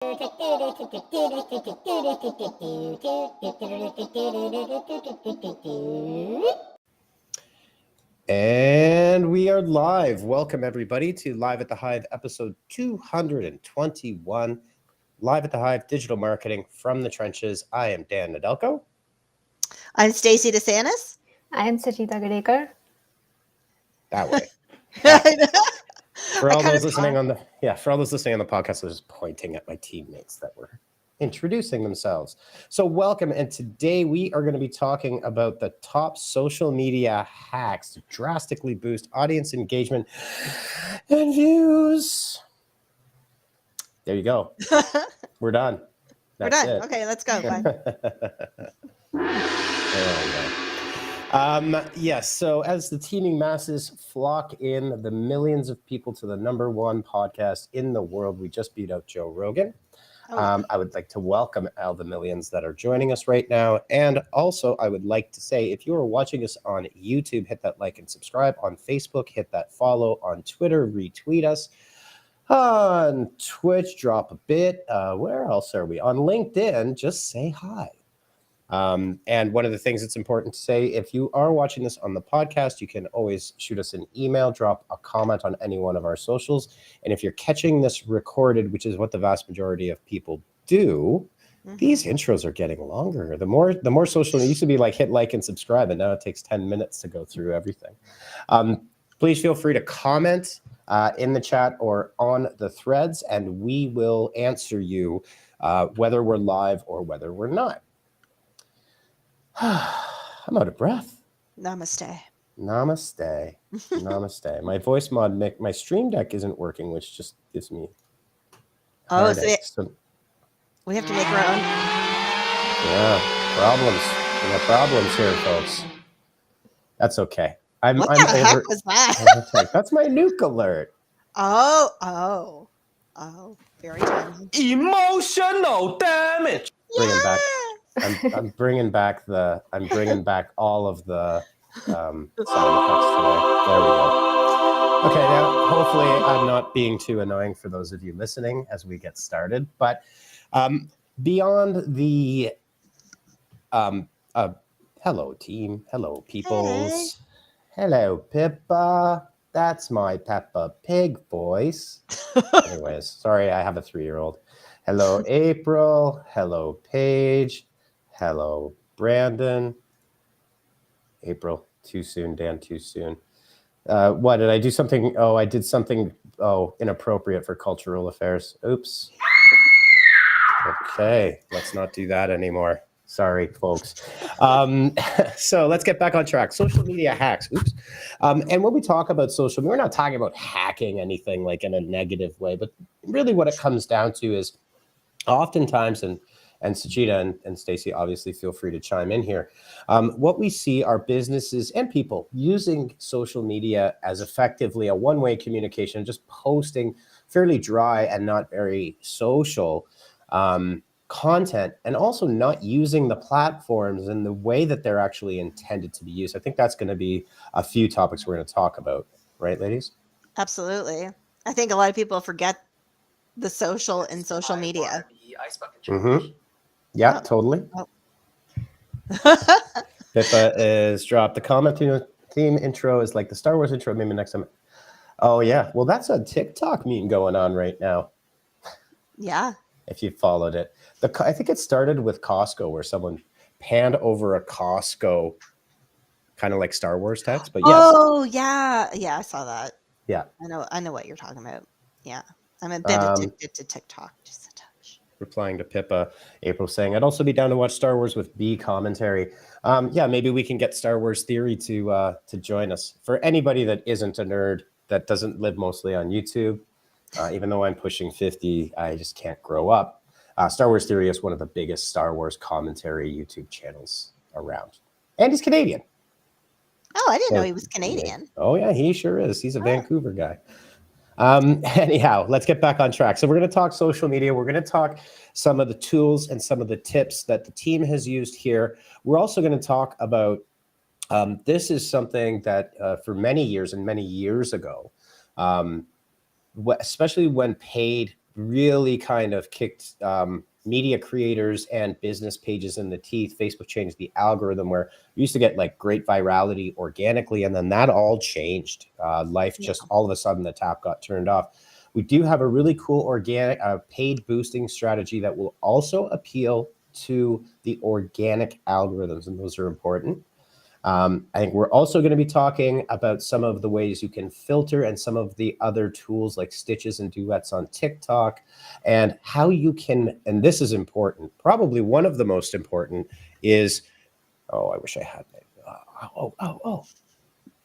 And we are live. Welcome, everybody, to Live at the Hive, episode 221. Live at the Hive, digital marketing from the trenches. I am Dan Nadelko. I'm Stacey DeSantis. I'm Sajita Gadekar. That way. For all those listening on the podcast, I was just pointing at my teammates that were introducing themselves. So welcome, and today we are going to be talking about the top social media hacks to drastically boost audience engagement and views. There you go. We're done. We're done. It. Okay, let's go. Bye. Yes, so as the teeming masses flock in, the millions of people to the number one podcast in the world, we just beat out Joe Rogan. I would like to welcome all the millions that are joining us right now. And also, I would like to say, if you are watching us on YouTube, hit that like and subscribe. On Facebook, hit that follow. On Twitter, retweet us. On Twitch, drop a bit. Where else are we? On LinkedIn, just say hi. And one of the things that's important to say, if you are watching this on the podcast, you can always shoot us an email, drop a comment on any one of our socials. And if you're catching this recorded, which is what the vast majority of people do, these intros are getting longer. The more social, it used to be like hit like and subscribe, and now it takes 10 minutes to go through everything. Please feel free to comment in the chat or on the threads, and we will answer you whether we're live or whether we're not. I'm out of breath. Namaste. My voice mod, my stream deck isn't working, which just gives me so we have to make our own. Yeah, problems. We have problems here, folks. That's okay. What the heck was that? That's my nuke alert. Oh, very tiny. Emotional damage. Bring him back. I'm bringing back all of the sound effects today. There we go. Okay, now hopefully I'm not being too annoying for those of you listening as we get started. But beyond the hello team, hello peoples, hello Pippa. That's my Peppa Pig voice. Anyways, sorry, I have a 3-year-old. Hello April. Hello Paige. Hello, Brandon. April, too soon. Dan, too soon. What, did I do something? Oh, I did something, inappropriate for cultural affairs. Oops. Okay, let's not do that anymore. Sorry, folks. So let's get back on track. Social media hacks. Oops. And when we talk about social, we're not talking about hacking anything like in a negative way, but really what it comes down to is oftentimes, and Sajita and Stacey, obviously, feel free to chime in here. What we see are businesses and people using social media as effectively a one-way communication, just posting fairly dry and not very social content, and also not using the platforms in the way that they're actually intended to be used. I think that's going to be a few topics we're going to talk about. Right, ladies? Absolutely. I think a lot of people forget the social and social media. Yeah, totally. Pippa is dropped. The comment theme intro is like the Star Wars intro. Maybe next time. Oh, yeah. Well, that's a TikTok meme going on right now. Yeah. If you followed it. I think it started with Costco, where someone panned over a Costco, kind of like Star Wars text. But yes. Oh, yeah. Yeah, I saw that. Yeah. I know what you're talking about. Yeah. I'm a bit addicted to TikTok. Just a touch. Replying to Pippa, April saying, I'd also be down to watch Star Wars with B commentary. Yeah, maybe we can get Star Wars Theory to join us. For anybody that isn't a nerd, that doesn't live mostly on YouTube, even though I'm pushing 50, I just can't grow up. Star Wars Theory is one of the biggest Star Wars commentary YouTube channels around. And he's Canadian. Oh, I didn't know he was Canadian. Oh, yeah, he sure is. He's a Vancouver guy. Anyhow, let's get back on track. So we're going to talk social media. We're going to talk some of the tools and some of the tips that the team has used here. We're also going to talk about, this is something that for many years and many years ago, especially when paid really kind of kicked media creators and business pages in the teeth. Facebook changed the algorithm where you used to get like great virality organically, and then that all changed. Life just all of a sudden the tap got turned off. We do have a really cool organic paid boosting strategy that will also appeal to the organic algorithms, and those are important. I think we're also going to be talking about some of the ways you can filter and some of the other tools like stitches and duets on TikTok, and how you can, and this is important, probably one of the most important is, I wish I had it.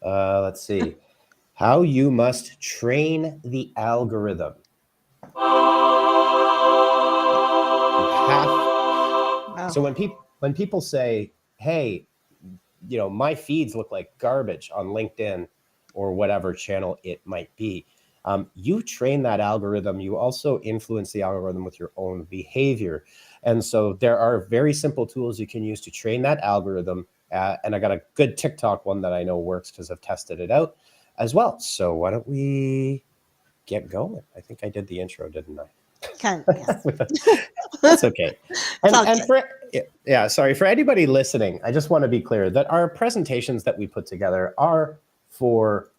Let's see, how you must train the algorithm. So when people say, hey, my feeds look like garbage on LinkedIn or whatever channel it might be, you train that algorithm. You also influence the algorithm with your own behavior. And so there are very simple tools you can use to train that algorithm. And I got a good TikTok one that I know works because I've tested it out as well. So why don't we get going? I think I did the intro, didn't I? Kind of, yeah. That's okay. Sorry for anybody listening. I just want to be clear that our presentations that we put together are for,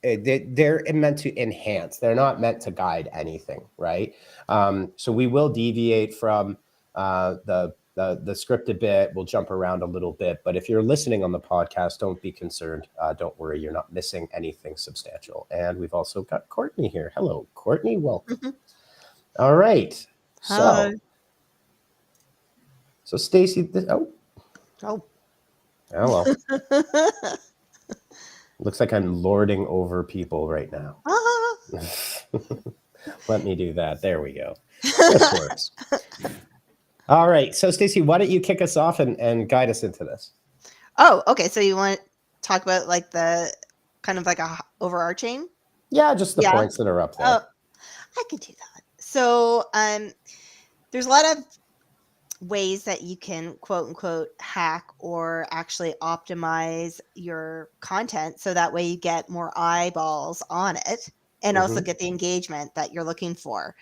they're meant to enhance. They're not meant to guide anything, right? So we will deviate from the script a bit. We'll jump around a little bit, but if you're listening on the podcast, don't be concerned. Don't worry, you're not missing anything substantial. And we've also got Courtney here. Hello, Courtney. Welcome. Mm-hmm. All right. Hi. So Stacy, well. Looks like I'm lording over people right now. Let me do that. There we go. This works. All right. So Stacy, why don't you kick us off and guide us into this? Oh, okay. So you want to talk about like the kind of like a overarching? Yeah, just the points that are up there. I could do that. So there's a lot of ways that you can quote unquote hack or actually optimize your content so that way you get more eyeballs on it and also get the engagement that you're looking for.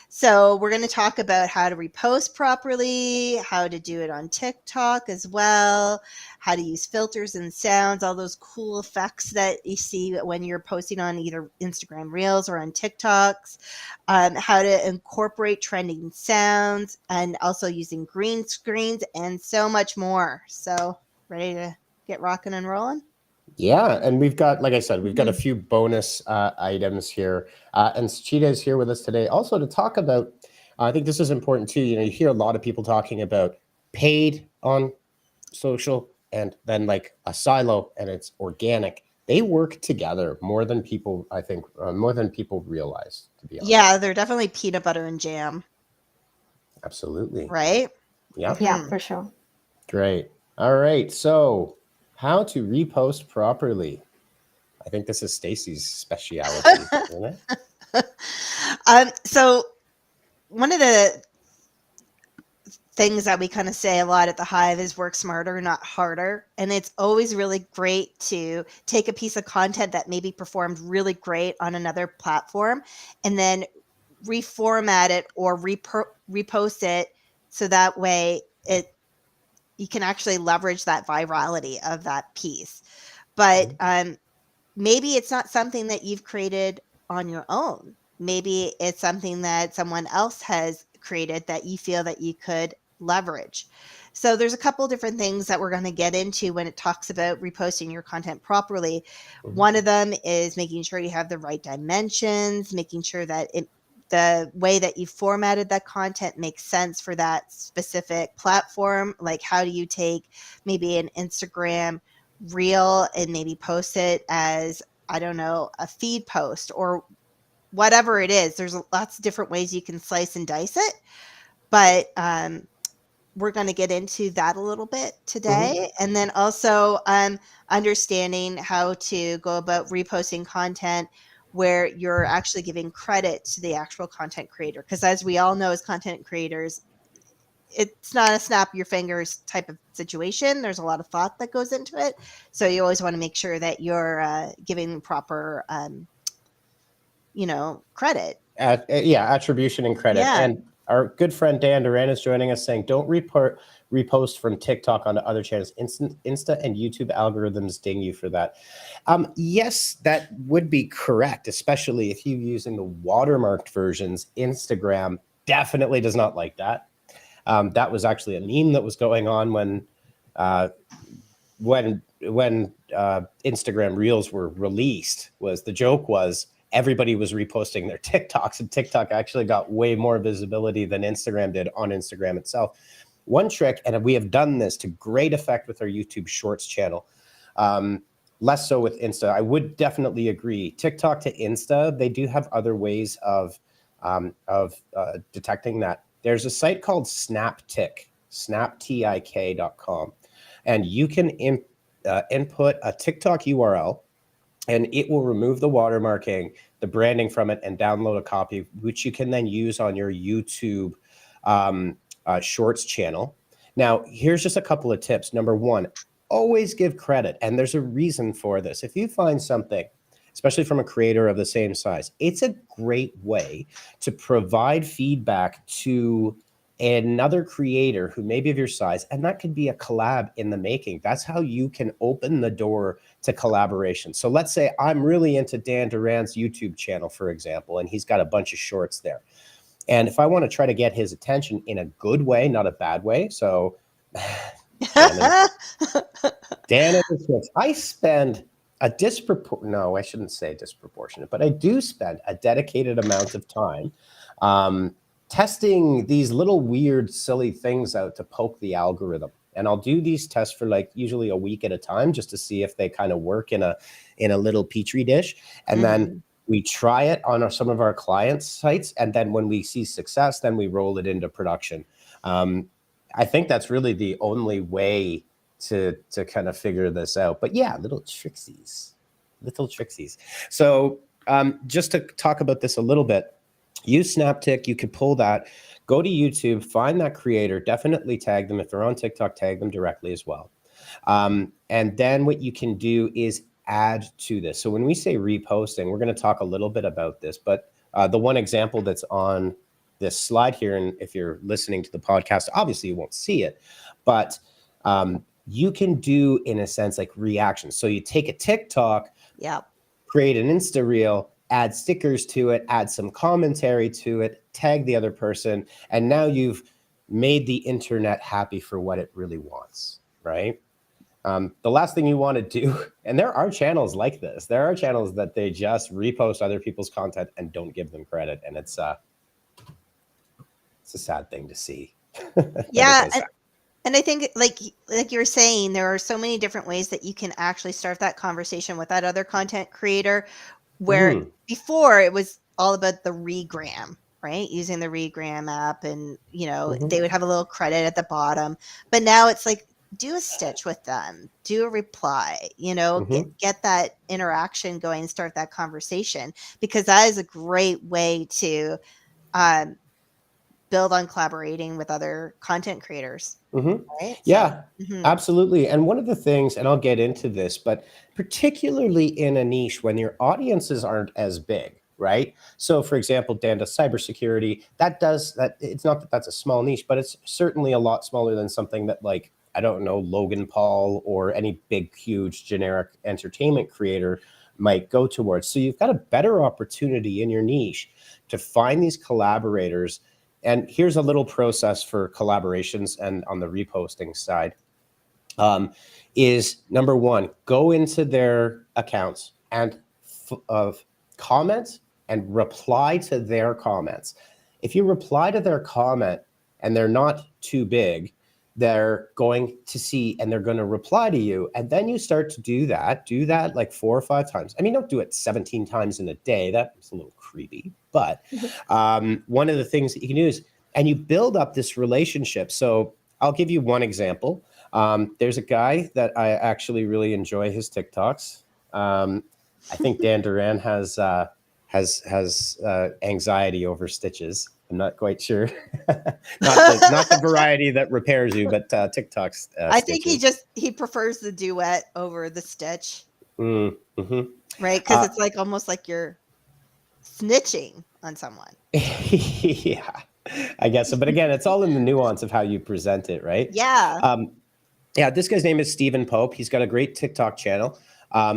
So we're going to talk about how to repost properly, how to do it on TikTok as well, how to use filters and sounds, all those cool effects that you see when you're posting on either Instagram Reels or on TikToks, how to incorporate trending sounds, and also using green screens and so much more. So ready to get rocking and rolling? Yeah, and we've got, like I said, we've got a few bonus items here. And Cheetah is here with us today also to talk about, I think this is important too, you hear a lot of people talking about paid on social and then like a silo and it's organic. They work together more than people, I think, more than people realize, to be honest. Yeah, they're definitely peanut butter and jam. Absolutely. Right? Yep. Yeah, for sure. Great. All right. So how to repost properly. I think this is Stacy's specialty, isn't it? So one of the things that we kind of say a lot at the Hive is work smarter, not harder. And it's always really great to take a piece of content that maybe performed really great on another platform and then reformat it or repost it so that way you can actually leverage that virality of that piece. But maybe it's not something that you've created on your own. Maybe it's something that someone else has created that you feel that you could leverage. So there's a couple different things that we're going to get into when it talks about reposting your content properly. One of them is making sure you have the right dimensions, making sure that the way that you formatted that content makes sense for that specific platform. Like, how do you take maybe an Instagram reel and maybe post it as, I don't know, a feed post or whatever it is. There's lots of different ways you can slice and dice it, but we're going to get into that a little bit today. And then also understanding how to go about reposting content where you're actually giving credit to the actual content creator. Because as we all know, as content creators, it's not a snap your fingers type of situation. There's a lot of thought that goes into it. So you always want to make sure that you're giving proper credit. Attribution and credit. Yeah. And our good friend Dan Duran is joining us saying, don't repost from TikTok onto other channels. Insta and YouTube algorithms ding you for that. Yes, that would be correct, especially if you're using the watermarked versions. Instagram definitely does not like that. That was actually a meme that was going on when Instagram Reels were released. The joke was everybody was reposting their TikToks, and TikTok actually got way more visibility than Instagram did on Instagram itself. One trick, and we have done this to great effect with our YouTube Shorts channel, less so with Insta. I would definitely agree. TikTok to Insta, they do have other ways of detecting that. There's a site called SnapTik, snaptik.com, and you can input a TikTok URL, and it will remove the watermarking, the branding from it, and download a copy, which you can then use on your YouTube Shorts channel. Now, here's just a couple of tips. Number one, always give credit, and there's a reason for this. If you find something, especially from a creator of the same size, it's a great way to provide feedback to another creator who may be of your size, and that could be a collab in the making. That's how you can open the door to collaboration. So let's say I'm really into Dan Duran's YouTube channel, for example, and he's got a bunch of shorts there. And if I want to try to get his attention in a good way, not a bad way, so Dan and his shorts, I spend I shouldn't say disproportionate, but I do spend a dedicated amount of time testing these little weird, silly things out to poke the algorithm. And I'll do these tests for usually a week at a time, just to see if they kind of work in a little petri dish. And then we try it on some of our clients' sites. And then when we see success, then we roll it into production. I think that's really the only way to kind of figure this out. But yeah, little trixies. So just to talk about this a little bit, use SnapTik. You could pull that, go to YouTube, find that creator, definitely tag them. If they're on TikTok, tag them directly as well. And then what you can do is add to this. So when we say reposting, we're going to talk a little bit about this, but the one example that's on this slide here, and if you're listening to the podcast, obviously you won't see it, but you can do, in a sense, like reactions. So you take a TikTok, create an Insta reel, add stickers to it, add some commentary to it, tag the other person, and now you've made the internet happy for what it really wants, right? The last thing you want to do, and there are channels like this, there are channels that they just repost other people's content and don't give them credit, and it's a sad thing to see. Yeah, and I think like you were saying, there are so many different ways that you can actually start that conversation with that other content creator, where before it was all about the regram, right? Using the regram app, and they would have a little credit at the bottom. But now it's like, do a stitch with them, do a reply, get that interaction going, start that conversation, because that is a great way to build on collaborating with other content creators. Right? Yeah, absolutely. And one of the things, and I'll get into this, but particularly in a niche when your audiences aren't as big, right? So for example, Dan does cybersecurity. It's not that that's a small niche, but it's certainly a lot smaller than something that, like, I don't know, Logan Paul or any big, huge generic entertainment creator might go towards. So you've got a better opportunity in your niche to find these collaborators. And here's a little process for collaborations and on the reposting side. Is number one, go into their accounts and comment and reply to their comments. If you reply to their comment and they're not too big, they're going to see and they're going to reply to you. And then you start to do that like 4 or 5 times. I mean, don't do it 17 times in a day. That's a little creepy. But one of the things that you can do is, and you build up this relationship. So I'll give you one example. There's a guy that I actually really enjoy his TikToks. I think Dan Duran has anxiety over stitches. I'm not quite sure. not the variety that repairs you, but TikTok's. I think he prefers the duet over the stitch. Mm-hmm. Right, because it's like almost like you're snitching on someone. Yeah, I guess so. But again, it's all in the nuance of how you present it, right? Yeah. Yeah, this guy's name is Stephen Pope. He's got a great TikTok channel.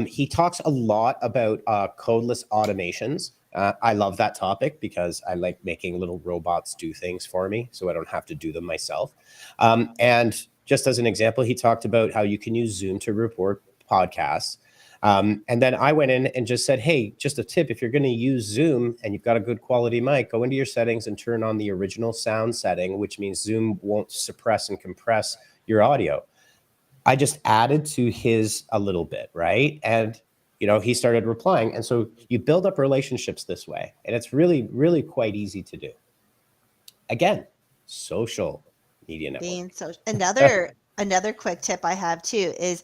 He talks a lot about codeless automations. I love that topic because I like making little robots do things for me so I don't have to do them myself. And just as an example, he talked about how you can use Zoom to record podcasts. And then I went in and just said, hey, just a tip, if you're going to use Zoom and you've got a good quality mic, go into your settings and turn on the original sound setting, which means Zoom won't suppress and compress your audio. I just added to his a little bit, right? And, he started replying. And so you build up relationships this way. And it's really, really quite easy to do. Again, social media network. Being social. Another quick tip I have too is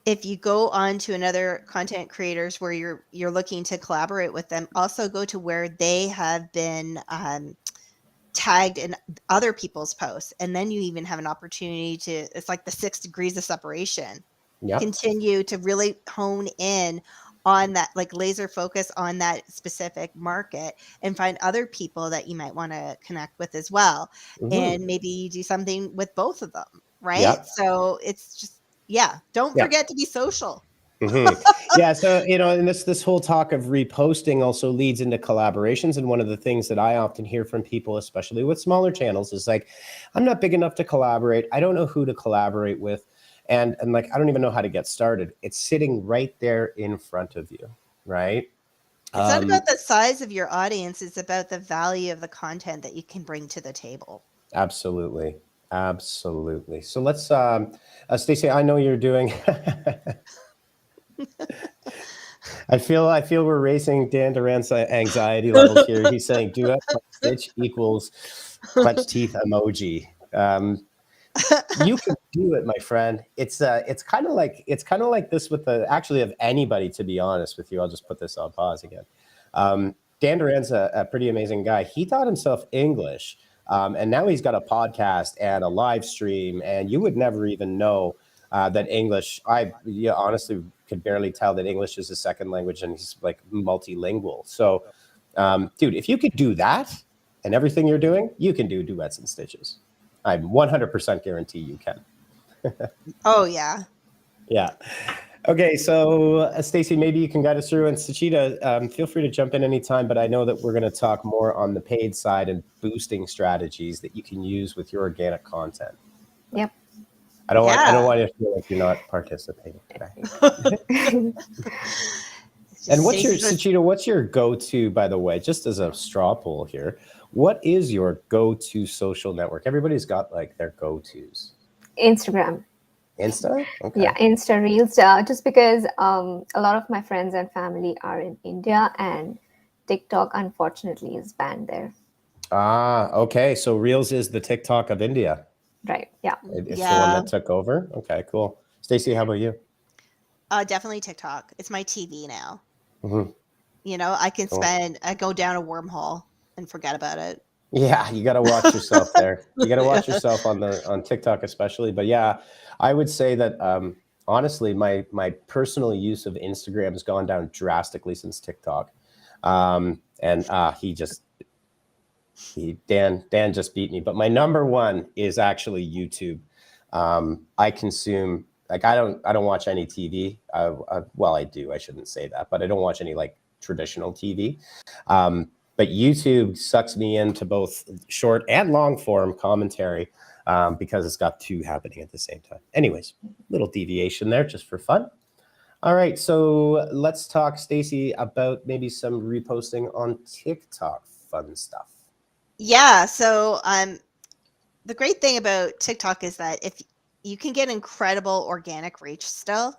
if you go on to another content creators where you're looking to collaborate with them, also go to where they have been tagged in other people's posts, and then you even have an opportunity to, it's like the 6 degrees of separation. Yep. Continue to really hone in on that, like laser focus on that specific market, and find other people that you might want to connect with as well. And maybe you do something with both of them, right? Yep. So it's just, don't forget to be social. Yeah, so and this whole talk of reposting also leads into collaborations, and one of the things that I often hear from people, especially with smaller channels, is like, I'm not big enough to collaborate. I don't know who to collaborate with, and like I don't even know how to get started. It's sitting right there in front of you, right? It's not about the size of your audience; it's about the value of the content that you can bring to the table. Absolutely. So let's Stacey, I know you're doing I feel we're raising Dan Durant's anxiety levels here. He's saying duet stitch equals clenched teeth emoji. You can do it, my friend. It's kind of like this with the actually of anybody, to be honest with you. I'll just put this on pause again. Dan Durant's a pretty amazing guy. He taught himself English, and now he's got a podcast and a live stream, and you would never even know that English, honestly could barely tell that English is a second language, and he's like multilingual. So, dude, if you could do that and everything you're doing, you can do duets and stitches. I 100% guarantee you can. Oh, yeah. Yeah. Okay, so Stacey, maybe you can guide us through, and Suchita, feel free to jump in anytime, but I know that we're going to talk more on the paid side and boosting strategies that you can use with your organic content. Yep. I don't want you to feel like you're not participating today. And Suchita, what's your go-to, by the way, just as a straw poll here, what is your go-to social network? Everybody's got like their go-tos. Instagram. Insta? Okay. Yeah, Insta Reels. Just because a lot of my friends and family are in India, and TikTok, unfortunately, is banned there. Ah, okay. So Reels is the TikTok of India. Right. Yeah. It's the one that took over. Okay, cool. Stacey, how about you? Definitely TikTok. It's my TV now. Mm-hmm. I can I go down a wormhole and forget about it. Yeah, you got to watch yourself there. You got to watch yourself on TikTok especially. But yeah, I would say that honestly, my personal use of Instagram has gone down drastically since TikTok. And Dan just beat me. But my number one is actually YouTube. I consume, like, I don't watch any TV. Well, I do. I shouldn't say that, but I don't watch any like traditional TV. But YouTube sucks me into both short and long form commentary because it's got two happening at the same time. Anyways, little deviation there just for fun. All right, so let's talk, Stacey, about maybe some reposting on TikTok. Fun stuff. Yeah, so the great thing about TikTok is that if you can get incredible organic reach still.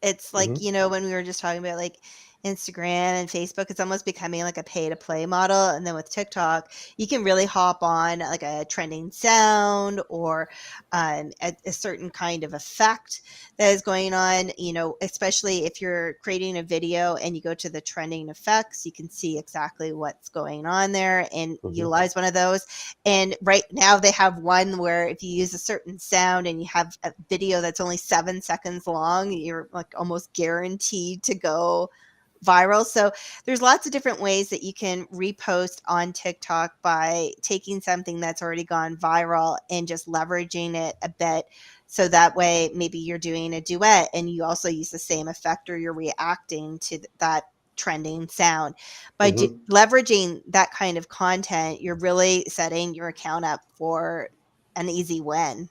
It's like, when we were just talking about like Instagram and Facebook, it's almost becoming like a pay to play model. And then with TikTok, you can really hop on like a trending sound or a certain kind of effect that is going on, especially if you're creating a video and you go to the trending effects, you can see exactly what's going on there and utilize one of those. And right now they have one where if you use a certain sound and you have a video that's only 7 seconds long, you're like almost guaranteed to go viral. So there's lots of different ways that you can repost on TikTok by taking something that's already gone viral and just leveraging it a bit. So that way, maybe you're doing a duet and you also use the same effect, or you're reacting to that trending sound. By leveraging that kind of content, you're really setting your account up for an easy win.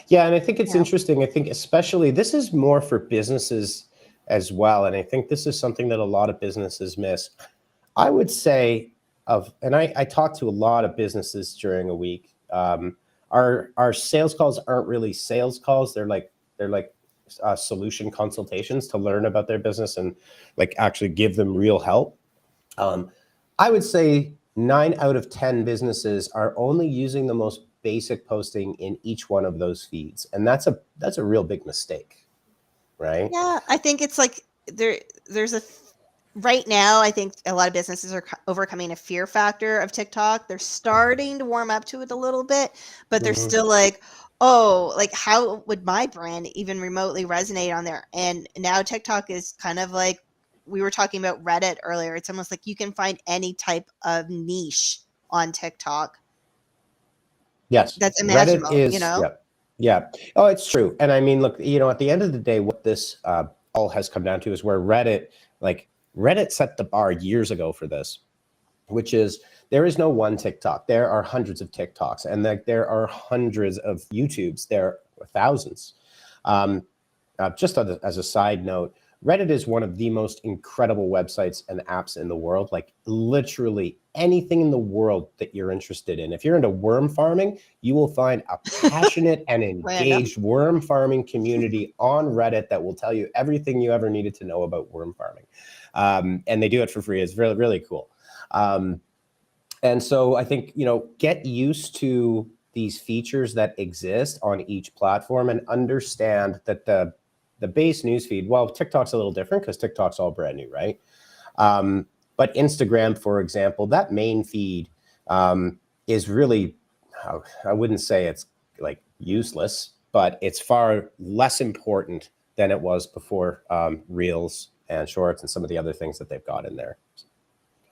Yeah, and I think it's interesting. I think especially this is more for businesses as well, and I think this is something that a lot of businesses miss. I would say and I talk to a lot of businesses during a week. Our sales calls aren't really sales calls. They're like solution consultations to learn about their business and like actually give them real help. I would say 9 out of 10 businesses are only using the most basic posting in each one of those feeds, and that's a real big mistake, right? Yeah, I think it's like there's right now, I think a lot of businesses are overcoming a fear factor of TikTok. They're starting to warm up to it a little bit, but they're still like, oh, like how would my brand even remotely resonate on there? And now TikTok is kind of like, we were talking about Reddit earlier. It's almost like you can find any type of niche on TikTok. Yes, that's Reddit imaginable, is, yeah. Oh, it's true. And I mean, look, at the end of the day, what this all has come down to is where Reddit set the bar years ago for this, which is there is no one TikTok. There are hundreds of TikToks, and there are hundreds of YouTubes. There are thousands. Just as a side note, Reddit is one of the most incredible websites and apps in the world. Like literally anything in the world that you're interested in. If you're into worm farming, you will find a passionate and engaged worm farming community on Reddit that will tell you everything you ever needed to know about worm farming. And they do it for free. It's really, really cool. And so I think, get used to these features that exist on each platform and understand that the base newsfeed, well, TikTok's a little different because TikTok's all brand new, right? But Instagram, for example, that main feed is really, I wouldn't say it's like useless, but it's far less important than it was before Reels and Shorts and some of the other things that they've got in there.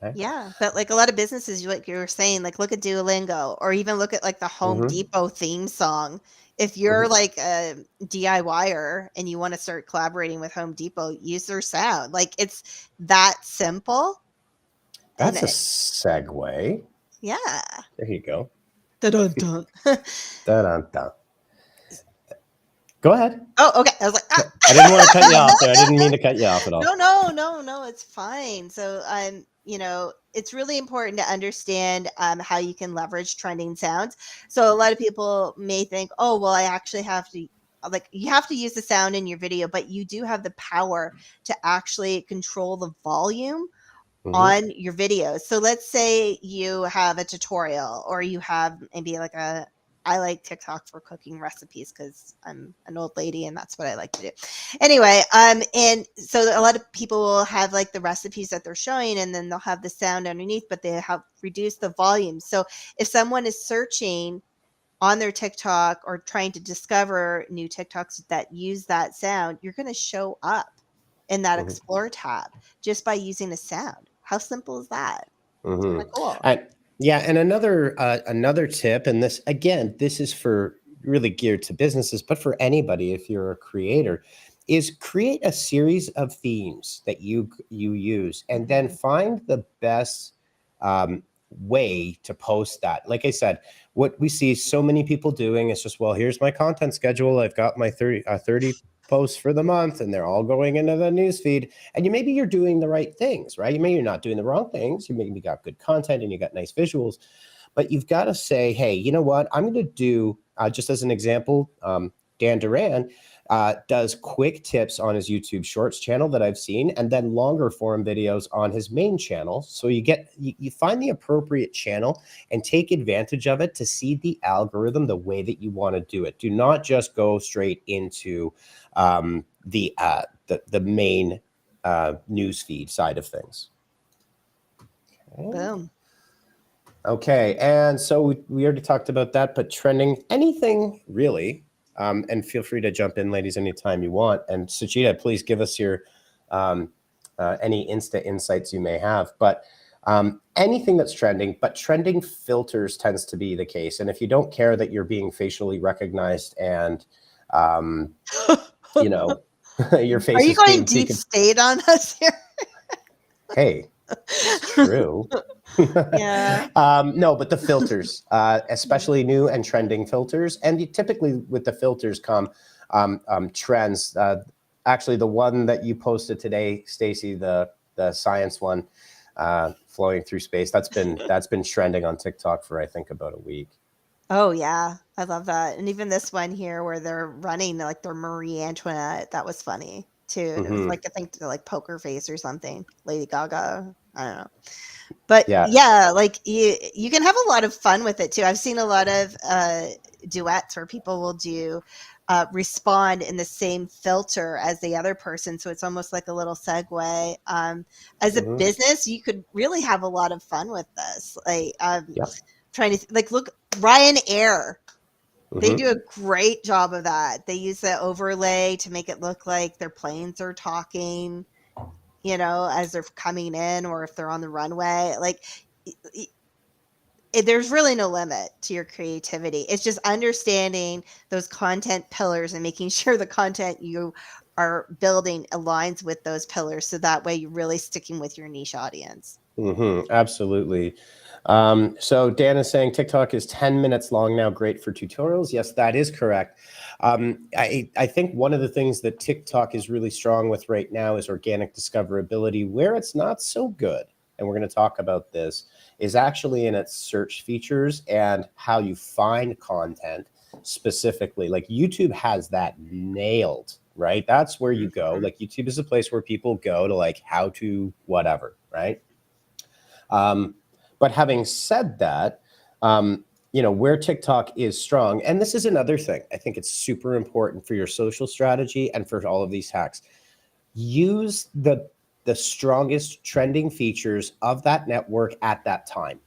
Okay. Yeah, but like a lot of businesses, like you were saying, like look at Duolingo, or even look at like the Home Depot theme song. If you're like a DIYer and you want to start collaborating with Home Depot, use their sound. Like it's that simple. That's a segue. Yeah. There you go. Dun-dun-dun. Dun-dun-dun. Go ahead. Oh, okay. I was like, I didn't want to cut you off there. I didn't mean to cut you off at all. No, it's fine. So it's really important to understand how you can leverage trending sounds. So a lot of people may think, oh, well, I actually have to, like, you have to use the sound in your video, but you do have the power to actually control the volume on your videos. So let's say you have a tutorial, or you have maybe like I like TikTok for cooking recipes because I'm an old lady and that's what I like to do. Anyway, and so a lot of people will have like the recipes that they're showing, and then they'll have the sound underneath, but they have reduced the volume. So if someone is searching on their TikTok or trying to discover new TikToks that use that sound, you're going to show up in that Explore tab just by using the sound. How simple is that? It's kind of cool. Yeah, and another tip, and this again, this is for really geared to businesses, but for anybody, if you're a creator, is create a series of themes that you use, and then find the best way to post that. Like I said, what we see so many people doing is just, well, here's my content schedule. I've got my 30 posts for the month, and they're all going into the newsfeed. And maybe you're doing the right things, right? You're not doing the wrong things. You maybe got good content and you got nice visuals, but you've got to say, hey, you know what? I'm going to do, just as an example, Dan Duran does quick tips on his YouTube Shorts channel that I've seen, and then longer form videos on his main channel. So you find the appropriate channel and take advantage of it to see the algorithm the way that you want to do it. Do not just go straight into the main newsfeed side of things. Okay. Boom. Okay, and so we already talked about that, but trending, anything really, and feel free to jump in, ladies, anytime you want. And Suchita, please give us your any Insta insights you may have. But anything that's trending, but trending filters tends to be the case. And if you don't care that you're being facially recognized and, you know, your face Are you is going being deep taken. state on us here? Hey, it's true. Yeah. No, but the filters, especially new and trending filters. And typically with the filters come trends. Actually, the one that you posted today, Stacey, the science one, flowing through space, that's been trending on TikTok for I think about a week. Oh yeah, I love that. And even this one here where they're running like they're Marie Antoinette, that was funny too. And it was like I think they're like poker face or something. Lady Gaga. I don't know. But yeah, like you can have a lot of fun with it too. I've seen a lot of duets where people will do respond in the same filter as the other person, so it's almost like a little segue. As a business, you could really have a lot of fun with this. Like trying to like look Ryanair. They do a great job of that. They use the overlay to make it look like their planes are talking, you know, as they're coming in or if they're on the runway. Like there's really no limit to your creativity. It's just understanding those content pillars and making sure the content you are building aligns with those pillars, so that way you're really sticking with your niche audience. Absolutely. So Dan is saying TikTok is 10 minutes long now, great for tutorials. Yes, that is correct. I think one of the things that TikTok is really strong with right now is organic discoverability. Where it's not so good, and we're going to talk about this, is actually in its search features and how you find content specifically. Like YouTube has that nailed, right? That's where you go. Like YouTube is a place where people go to like how to whatever, right? But having said that, you know, where TikTok is strong, and this is another thing, I think it's super important for your social strategy and for all of these hacks. Use the strongest trending features of that network at that time,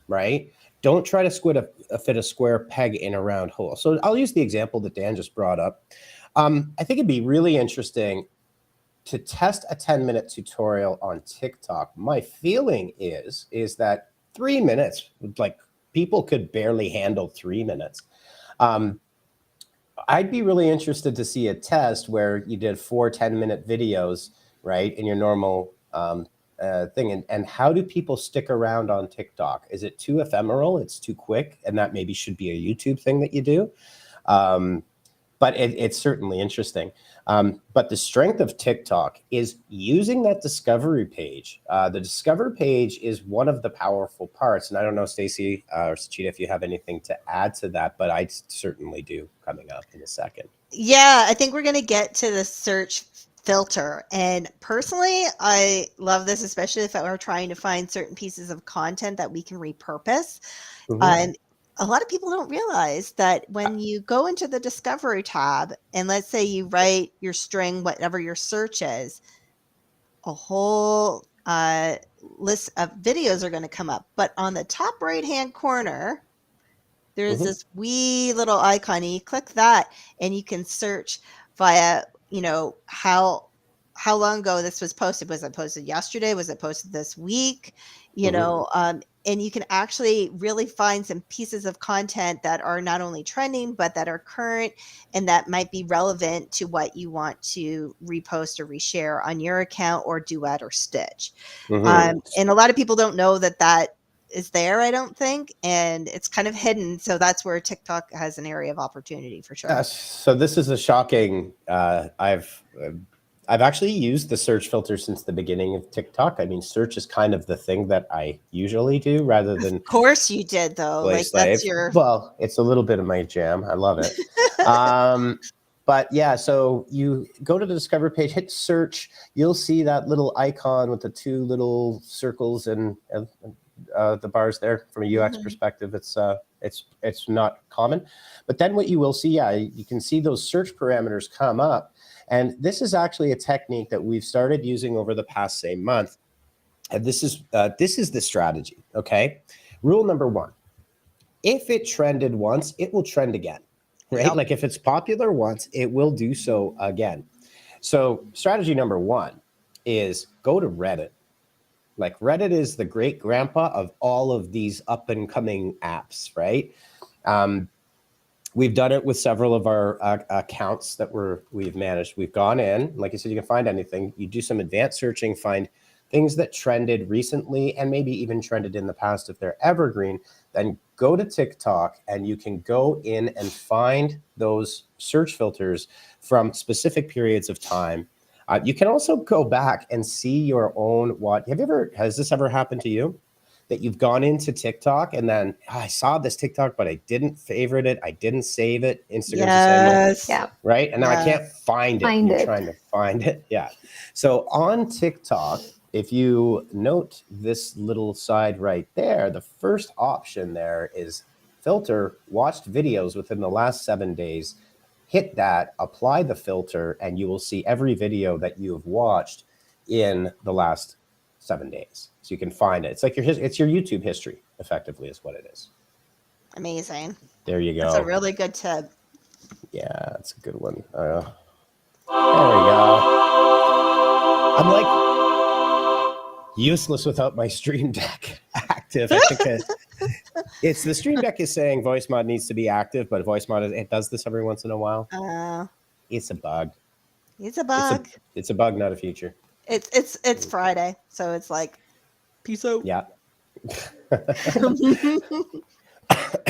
right? Don't try to fit a square peg in a round hole. So I'll use the example that Dan just brought up. I think it'd be really interesting to test a 10-minute tutorial on TikTok. My feeling is that 3 minutes, like people could barely handle 3 minutes. I'd be really interested to see a test where you did 4 10-minute videos, right, in your normal thing. And how do people stick around on TikTok? Is it too ephemeral? It's too quick? And that maybe should be a YouTube thing that you do. But it's certainly interesting. But the strength of TikTok is using that discovery page. The discover page is one of the powerful parts. And I don't know, Stacey or Sachita, if you have anything to add to that, but I certainly do coming up in a second. Yeah, I think we're going to get to the search filter. And personally, I love this, especially if we're trying to find certain pieces of content that we can repurpose. And a lot of people don't realize that when you go into the discovery tab and let's say you write your string, whatever your search is, a whole list of videos are going to come up. But on the top right-hand corner, there's this wee little icon, and you click that and you can search via, you know, how long ago this was posted. Was it posted yesterday? Was it posted this week? You know, and you can actually really find some pieces of content that are not only trending, but that are current and that might be relevant to what you want to repost or reshare on your account or duet or stitch. And a lot of people don't know that is there, I don't think, and it's kind of hidden. So that's where TikTok has an area of opportunity for sure. So this is a shocking. I've actually used the search filter since the beginning of TikTok. I mean, search is kind of the thing that I usually do rather than. Of course you did, though. Like that's your. Well, it's a little bit of my jam. I love it. But yeah, so you go to the Discover page, hit search. You'll see that little icon with the 2 little circles and the bars there. From a UX perspective, it's not common. But then what you will see, you can see those search parameters come up. And this is actually a technique that we've started using over the past, say, month. And this is the strategy, okay? Rule number 1, if it trended once, it will trend again, right? Yep. Like if it's popular once, it will do so again. So strategy number 1 is go to Reddit. Like Reddit is the great grandpa of all of these up and coming apps, right? We've done it with several of our accounts that we've managed. We've gone in, like I said, you can find anything. You do some advanced searching, find things that trended recently and maybe even trended in the past if they're evergreen. Then go to TikTok and you can go in and find those search filters from specific periods of time. You can also go back and see your own has this ever happened to you? That you've gone into TikTok and then I saw this TikTok, but I didn't favorite it. I didn't save it. Instagram's the same way, Yes. Yeah. right? And now I Yeah. can't find it. Find You're it. trying to find it. Yeah. So on TikTok, if you note this little side right there, the first option there is filter watched videos within the last 7 days. Hit that, apply the filter, and you will see every video that you have watched in the last 7 days. So you can find it. It's like it's your YouTube history, effectively, is what it is. Amazing. There you go. That's a really good tip. Yeah, that's a good one. There we go. I'm like useless without my Stream Deck active. I think it's the Stream Deck is saying voice mod needs to be active, but voice mod it does this every once in a while. It's a bug. It's a bug. It's a bug, not a feature. It's Friday, so it's like peace out. Yeah.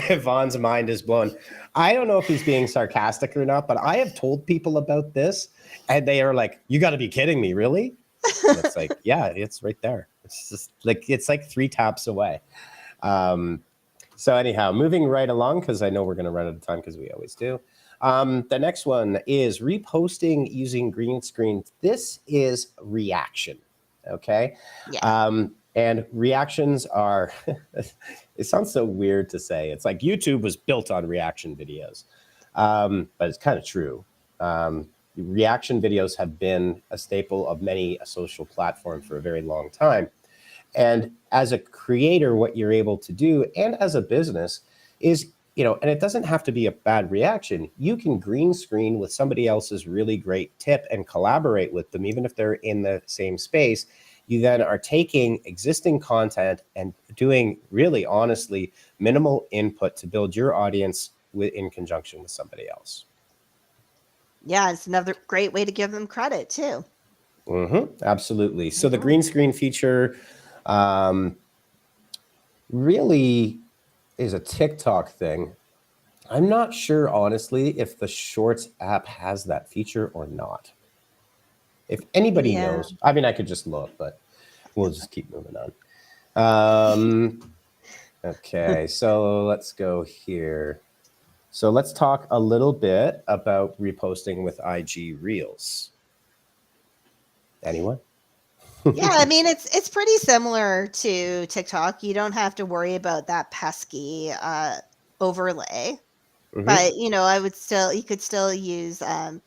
Yvonne's mind is blown. I don't know if he's being sarcastic or not, but I have told people about this and they are like, you got to be kidding me, really? And it's like, yeah, it's right there. It's just like, it's like 3 taps away. So anyhow, moving right along, because I know we're going to run out of time because we always do. The next one is reposting using green screen. This is reaction. Okay. Yeah. And reactions are, it sounds so weird to say. It's like YouTube was built on reaction videos, but it's kind of true. Reaction videos have been a staple of many a social platform for a very long time. And as a creator, what you're able to do, and as a business, is, and it doesn't have to be a bad reaction. You can green screen with somebody else's really great tip and collaborate with them, even if they're in the same space. You then are taking existing content and doing really honestly minimal input to build your audience in conjunction with somebody else. Yeah, it's another great way to give them credit too. Absolutely. So the green screen feature really is a TikTok thing. I'm not sure, honestly, if the Shorts app has that feature or not. If anybody knows, I mean, I could just look, but we'll just keep moving on. Okay, so let's go here. So let's talk a little bit about reposting with IG Reels. Anyone? Yeah, I mean, it's pretty similar to TikTok. You don't have to worry about that pesky overlay. But, you could still use a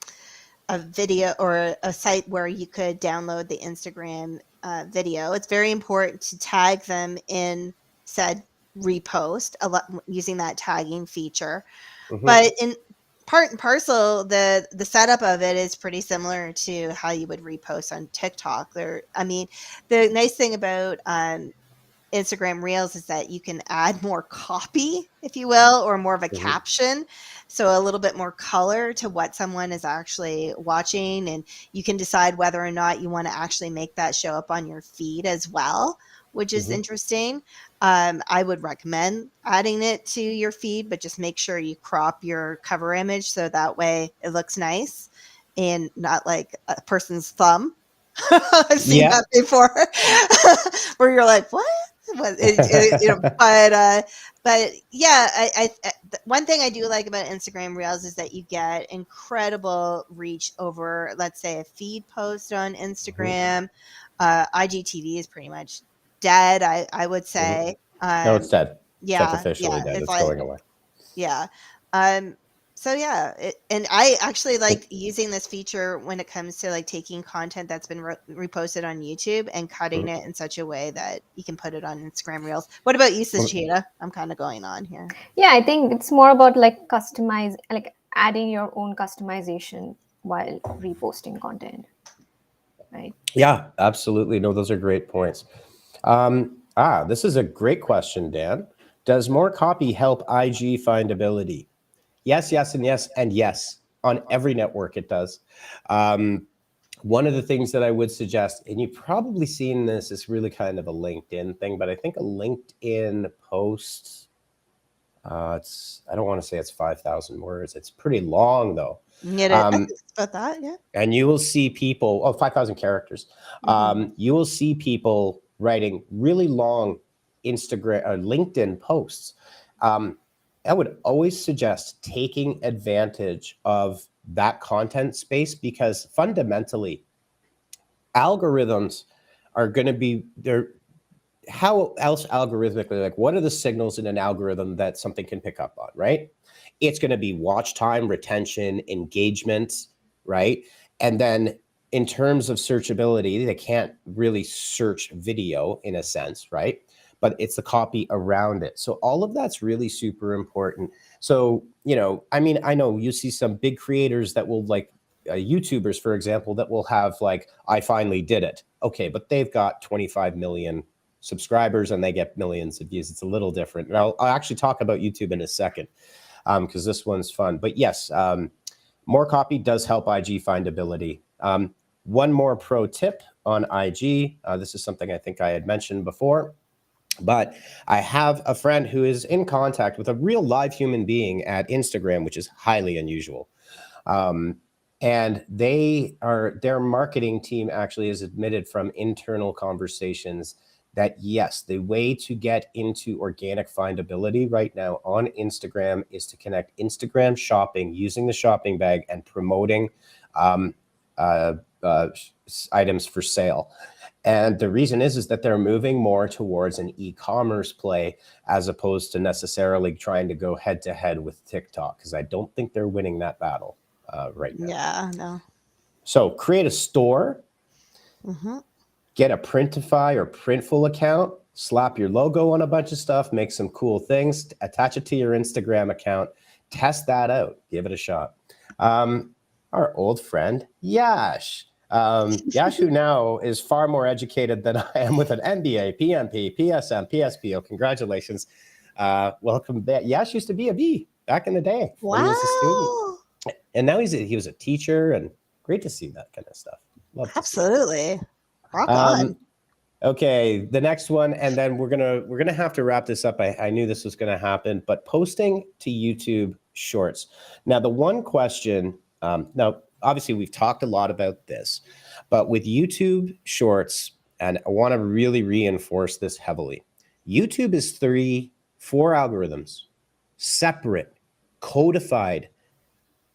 video or a site where you could download the Instagram video. It's very important to tag them in said repost using that tagging feature. But in part and parcel, the setup of it is pretty similar to how you would repost on TikTok. The nice thing about Instagram Reels is that you can add more copy, if you will, or more of a caption. So a little bit more color to what someone is actually watching. And you can decide whether or not you want to actually make that show up on your feed as well, which is interesting. I would recommend adding it to your feed, but just make sure you crop your cover image so that way it looks nice and not like a person's thumb. I've seen that before where you're like, what? But yeah, I one thing I do like about Instagram Reels is that you get incredible reach over, let's say, a feed post on Instagram. IGTV is pretty much dead, I would say. No, it's dead. Yeah, it's officially dead. It's like, going away. Yeah. So yeah, and I actually like using this feature when it comes to like taking content that's been reposted on YouTube and cutting it in such a way that you can put it on Instagram Reels. What about you, Sajida? I'm kind of going on here. Yeah, I think it's more about like adding your own customization while reposting content. right? Yeah, absolutely. No, those are great points. This is a great question, Dan. Does more copy help IG findability? Yes, yes, and yes, and yes. On every network, it does. One of the things that I would suggest, and you've probably seen this, is really kind of a LinkedIn thing, but I think a LinkedIn post, I don't want to say it's 5,000 words. It's pretty long though. I think it's about that, yeah. And you will see people, 5,000 characters. You will see people writing really long Instagram or LinkedIn posts. I would always suggest taking advantage of that content space, because fundamentally algorithms are going to be there. How else algorithmically, like what are the signals in an algorithm that something can pick up on, right? It's going to be watch time, retention, engagement, right? And then in terms of searchability, they can't really search video in a sense, right? But it's the copy around it. So all of that's really super important. So, I mean, I know you see some big creators that will like YouTubers, for example, that will have like, I finally did it. Okay, but they've got 25 million subscribers and they get millions of views. It's a little different. And I'll actually talk about YouTube in a second, because this one's fun. But yes, more copy does help IG findability. One more pro tip on IG. This is something I think I had mentioned before, but I have a friend who is in contact with a real live human being at Instagram, which is highly unusual. And their marketing team actually is admitted from internal conversations that yes, the way to get into organic findability right now on Instagram is to connect Instagram shopping using the shopping bag and promoting items for sale. And the reason is that they're moving more towards an e-commerce play as opposed to necessarily trying to go head to head with TikTok, because I don't think they're winning that battle right now. Yeah, no. So create a store, get a Printify or Printful account, slap your logo on a bunch of stuff, make some cool things, attach it to your Instagram account, test that out, give it a shot. Our old friend, Yash. Yash, who now is far more educated than I am with an MBA, PMP, PSM, PSPO. Congratulations. Welcome back. Yash used to be a B back in the day when he was a student. And now he was a teacher, and great to see that kind of stuff. Love to Absolutely. Rock on. Okay, the next one, and then we're gonna have to wrap this up. I knew this was gonna happen, but posting to YouTube Shorts. Now, the one question, now obviously we've talked a lot about this, but with YouTube Shorts, and I want to really reinforce this heavily. YouTube is 4 algorithms, separate, codified,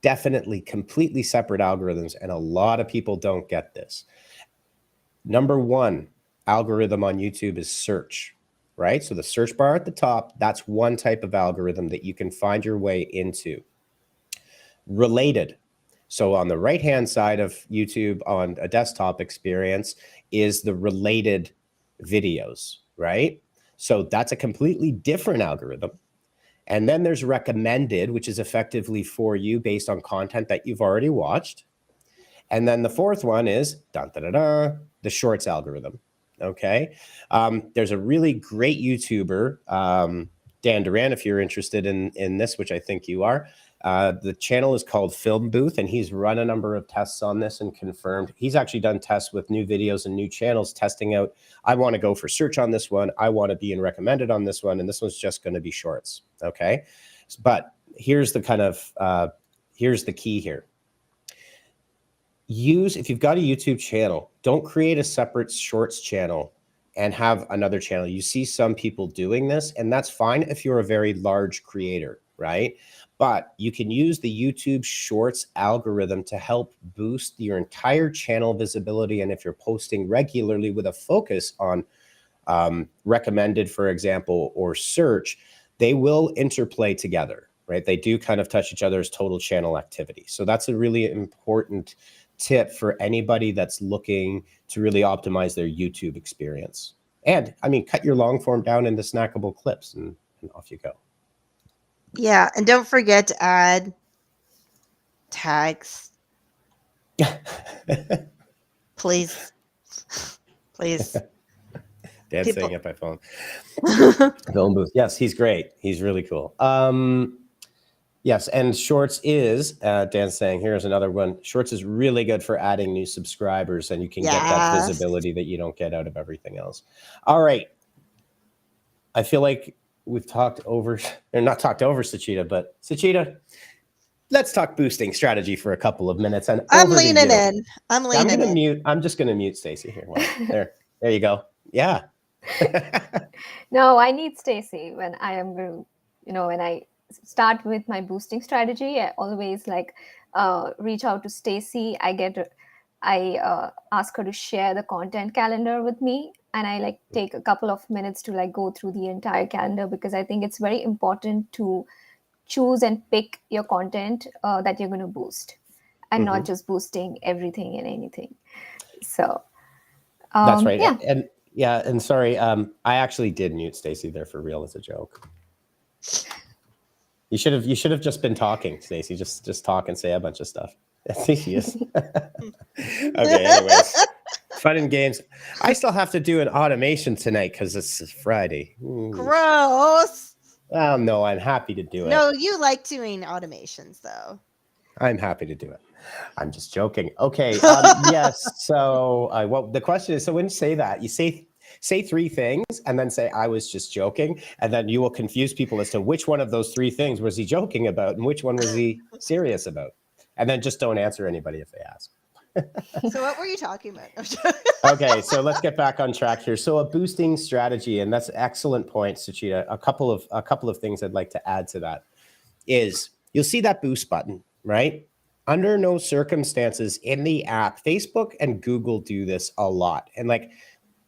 definitely completely separate algorithms, and a lot of people don't get this. Number 1 algorithm on YouTube is search, right? So the search bar at the top, that's one type of algorithm that you can find your way into. Related. So on the right-hand side of YouTube on a desktop experience is the related videos, right? So that's a completely different algorithm. And then there's recommended, which is effectively for you based on content that you've already watched. And then the fourth one is the Shorts algorithm. Okay. There's a really great YouTuber, Dan Duran, if you're interested in this, which I think you are. The channel is called Film Booth, and he's run a number of tests on this and confirmed. He's actually done tests with new videos and new channels, testing out, I want to go for search on this one. I want to be in recommended on this one. And this one's just going to be Shorts. Okay. But here's the here's the key here. If you've got a YouTube channel, don't create a separate Shorts channel and have another channel. You see some people doing this, and that's fine if you're a very large creator, right? But you can use the YouTube Shorts algorithm to help boost your entire channel visibility. And if you're posting regularly with a focus on recommended, for example, or search, they will interplay together, right? They do kind of touch each other's total channel activity. So that's a really important tip for anybody that's looking to really optimize their YouTube experience. And I mean, cut your long form down into snackable clips and off you go. Yeah, and don't forget to add tags. Please. Please. Dan's People- saying it by phone. Phone booth. Yes, he's great. He's really cool. Yes, and Shorts is, Dan's saying, here's another one. Shorts is really good for adding new subscribers, and you can get that Yes. visibility that you don't get out of everything else. All right. I feel like we've talked over, or not talked over Suchita, but Suchita, let's talk boosting strategy for a couple of minutes. And I'm over to leaning you. in. I'm leaning in. Mute. I'm just going to mute Stacy here. Well, there you go. Yeah. No, I need Stacy when I am going to, when I start with my boosting strategy. I always reach out to Stacy. I ask her to share the content calendar with me, and I take a couple of minutes to go through the entire calendar, because I think it's very important to choose and pick your content that you're going to boost, and not just boosting everything and anything. So that's right. Yeah. And sorry, I actually did mute Stacy there for real as a joke. You should have just been talking, Stacy. Just talk and say a bunch of stuff. I think she is. Okay, anyways. Fun and games. I still have to do an automation tonight because it's Friday. Gross. Well, no, I'm happy to do it. No, you like doing automations though. I'm happy to do it. I'm just joking. Okay. Yes. So the question is, so when you say that, you say three things and then say, I was just joking. And then you will confuse people as to which one of those three things was he joking about and which one was he serious about. And then just don't answer anybody if they ask. So what were you talking about? Okay, so let's get back on track here. So a boosting strategy, and that's an excellent point, Suchita. A couple of things I'd like to add to that is you'll see that boost button, right? Under no circumstances in the app, Facebook and Google do this a lot. And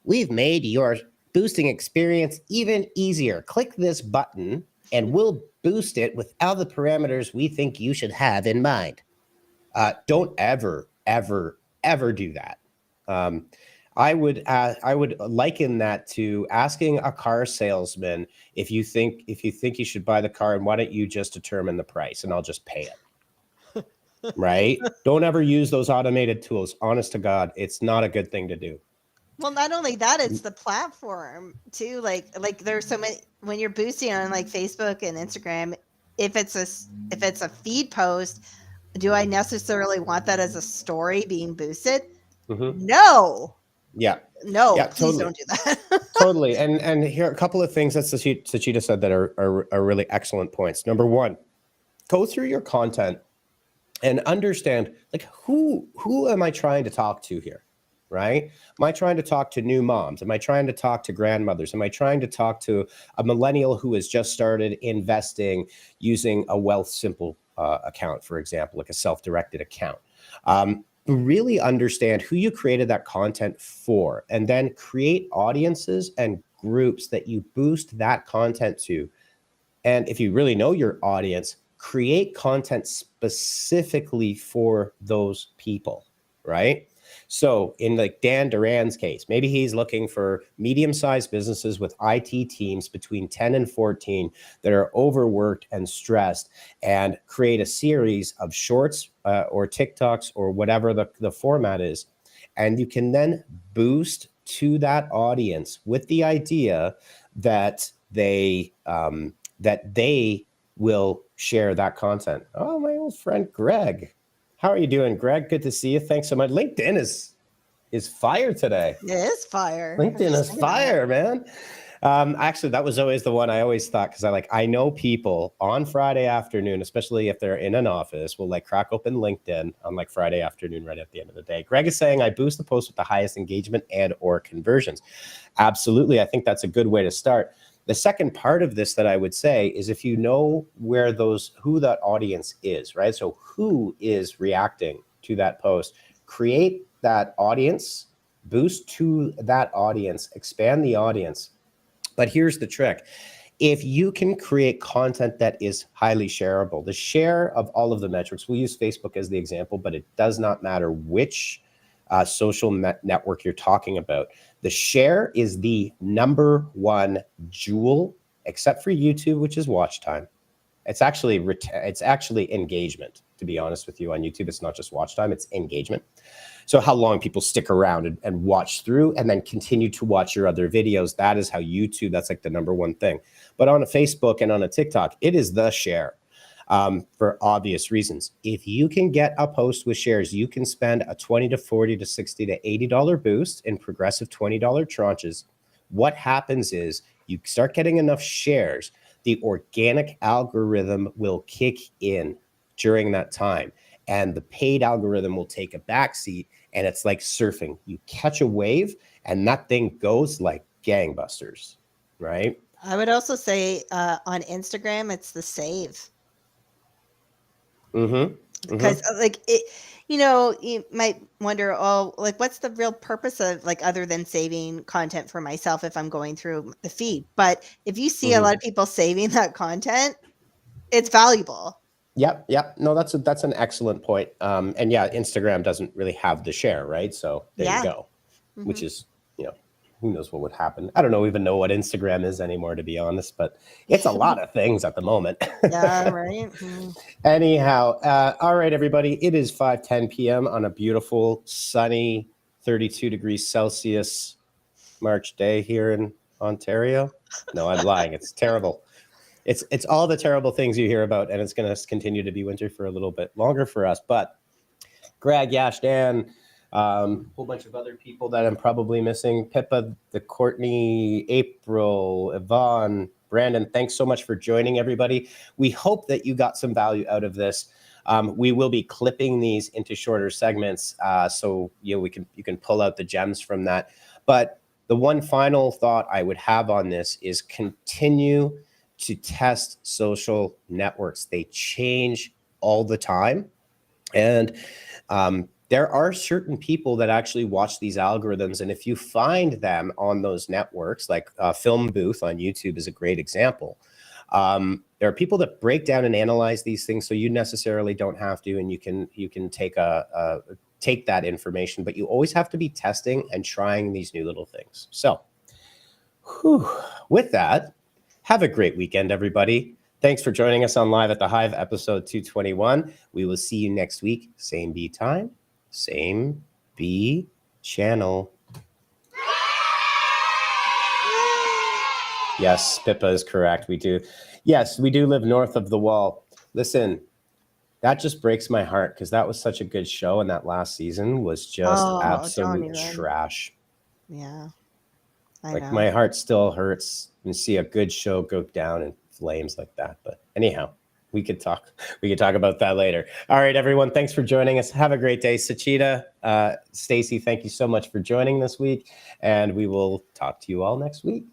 we've made your boosting experience even easier. Click this button and we'll boost it with all the parameters we think you should have in mind. Don't ever do that. I would liken that to asking a car salesman if you think you should buy the car, and why don't you just determine the price and I'll just pay it. Right? Don't ever use those automated tools. Honest to God, it's not a good thing to do. Well, not only that, it's the platform too. Like there's so many when you're boosting on Facebook and Instagram. If it's a feed post, do I necessarily want that as a story being boosted? Mm-hmm. No. Yeah. No. Yeah, please totally. don't do that. Totally. And here are a couple of things that Suchita said that are really excellent points. Number one, go through your content and understand who am I trying to talk to here, right? Am I trying to talk to new moms? Am I trying to talk to grandmothers? Am I trying to talk to a millennial who has just started investing using a Wealth Simple account, for example, like a self-directed account? Really understand who you created that content for, and then create audiences and groups that you boost that content to. And if you really know your audience, create content specifically for those people, right? So in Dan Duran's case, maybe he's looking for medium-sized businesses with IT teams between 10 and 14 that are overworked and stressed, and create a series of shorts or TikToks or whatever the format is. And you can then boost to that audience with the idea that they will share that content. Oh, my old friend Greg. How are you doing, Greg? Good to see you. Thanks so much. LinkedIn is fire today. It is fire. LinkedIn is fire, man. Actually, that was always the one I always thought, because I know people on Friday afternoon, especially if they're in an office, will crack open LinkedIn on Friday afternoon right at the end of the day. Greg is saying, I boost the post with the highest engagement and or conversions. Absolutely. I think that's a good way to start. The second part of this that I would say is, if you know who that audience is, right? So who is reacting to that post, create that audience, boost to that audience, expand the audience. But here's the trick. If you can create content that is highly shareable, the share of all of the metrics, we'll use Facebook as the example, but it does not matter which social network you're talking about. The share is the number one jewel, except for YouTube, which is watch time. It's actually engagement, to be honest with you. On YouTube, it's not just watch time, it's engagement. So how long people stick around and watch through and then continue to watch your other videos. That is how YouTube, that's like the number one thing. But on a Facebook and on a TikTok, it is the share. For obvious reasons. If you can get a post with shares, you can spend a $20 to $40 to $60 to $80 boost in progressive $20 tranches. What happens is you start getting enough shares, the organic algorithm will kick in during that time, and the paid algorithm will take a backseat, and it's like surfing. You catch a wave, and that thing goes like gangbusters, right? I would also say on Instagram, it's the save. Because like it, you might wonder, oh, like what's the real purpose of like other than saving content for myself if I'm going through the feed? But if you see a lot of people saving that content, it's valuable. Yep. No, that's an excellent point. And yeah, Instagram doesn't really have the share, right? So there you go. Which is, who knows what would happen. I don't even know what Instagram is anymore, to be honest, but it's a lot of things at the moment. Yeah, right. Anyhow, all right, everybody. It is 5:10 p.m. on a beautiful, sunny, 32 degrees Celsius March day here in Ontario. No, I'm lying. It's terrible. It's all the terrible things you hear about, and it's going to continue to be winter for a little bit longer for us. But Greg, Yash, Dan, whole bunch of other people that I'm probably missing. Pippa, the Courtney, April, Yvonne, Brandon, thanks so much for joining, everybody. We hope that you got some value out of this. We will be clipping these into shorter segments, so you can pull out the gems from that. But the one final thought I would have on this is continue to test social networks. They change all the time. And there are certain people that actually watch these algorithms. And if you find them on those networks, like Film Booth on YouTube is a great example. There are people that break down and analyze these things, so you necessarily don't have to, and you can take take that information, but you always have to be testing and trying these new little things. So with that, have a great weekend, everybody. Thanks for joining us on Live at the Hive, episode 221. We will see you next week. Same B time, same B channel. Yes, Pippa is correct. We do. Yes, we do live north of the wall. Listen, that just breaks my heart because that was such a good show, and that last season was just absolute trash. Yeah. Like my heart still hurts and see a good show go down in flames like that. But anyhow, we could talk about that later. All right, everyone. Thanks for joining us. Have a great day. Sachita, Stacy, thank you so much for joining this week. And we will talk to you all next week.